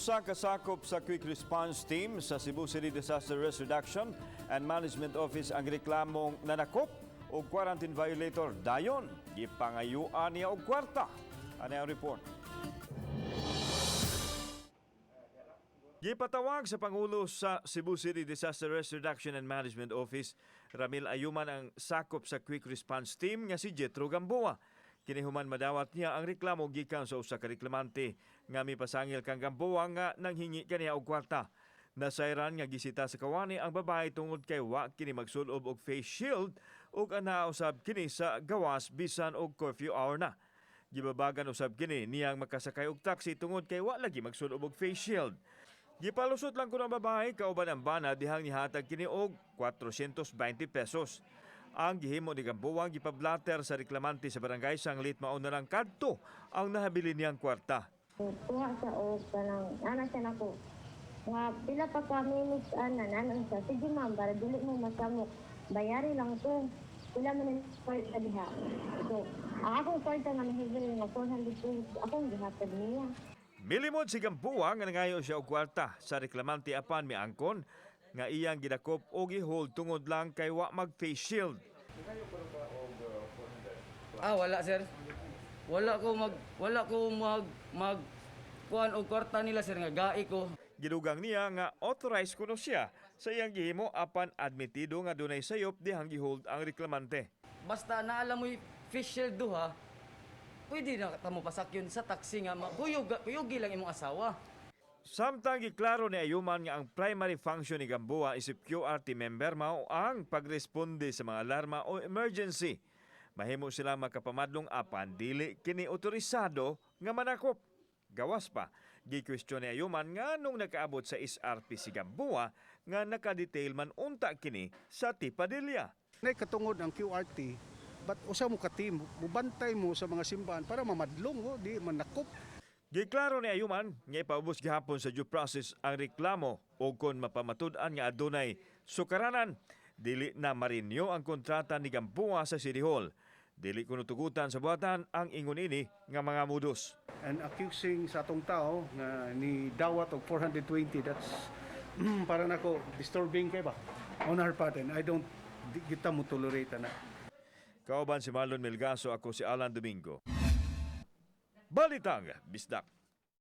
Usa ka sakop sa Quick Response Team sa Cebu City Disaster Risk Reduction and Management Office ang reklamong nanakop o quarantine violator dayon gipangayuan niya og kwarta. Ano ang report? Gipatawag sa Pangulo sa Cebu City Disaster Risk Reduction and Management Office, Ramil Ayuman ang sakop sa Quick Response Team nga si Jetro Gamboa. Kinihuman madawat niya ang reklamo gikan sa usa ka reklamante nga mipasangil kang Gamboa nga nanghingi kaniya og kwarta. Nasayran nga gisita sa kawani ang babae tungod kay wa kini magsulob og face shield ug ana usab kini sa gawas bisan og curfew hour na. Gibabagan usab kini niyang makasakay og taxi tungod kay wa lagi magsulob og face shield. Gipalusot lang ko ng babae kauban ang bana dihang nihatag kini og 420 pesos. Ang gihimo ni Gamboa gipablatter sa reklamante sa barangay Sanglit mao na lang kadto ang nahabili niyang kwarta. Kuha sa o kanang ana siya nako. Nga pila pa ka minutes ana nanon siya. Sige ma'am, para dili mo masamok. Bayari lang to. Pila man ni kwarta diha. So, ang akong kwarta nga mahigil nga 400 pesos akong gihatag niya. Milimod si Gamboa nga nangayo siya og kwarta sa reklamante apan miangkon nga iyang gidakop o gihold tungod lang kay wa mag face shield. Wala sir. Wala ko mag kuan og kwarta nila sir nga gai ko. Gidugang niya nga authorized kuno siya sa iyang gihimo apan admitido nga dunay sayop dihang gihold ang reklamante. Basta naala mo fish shield duha, pwede na ta mo pasakyon sa taxi nga kuyugi lang imong asawa. Samtang giklaro ni Ayuman nga ang primary function ni Gamboa isip QRT member mao ang pagresponde sa mga alarma o emergency. Mahimo sila makapamadlong apan dili kini otorisado nga manakop. Gawas pa, gikwestiyon ni Ayuman nga nung nakaabot sa SRP si Gamboa nga nakadetail man unta kini sa tipadilya. Nay katungod ang QRT, but usa mo ka team, mubantay mo sa mga simbahan para mamadlong di manakop. Giklaro ni Ayuman nga ipaubos gihapon sa due process ang reklamo o kon mapamatud-an nga adunay sukaranan. Dili na marinyo ang kontrata ni Gamboa sa City Hall. Dili kuno tugutan sa buhatan ang ingon ini nga mga mudos. And accusing sa atong tao nga ni dawat og 420, that's para nako disturbing kay ba on our part, and di kita mo tolerate na. Kauban si Marlon Melgaso, ako si Alan Domingo. Balitang Bisdak.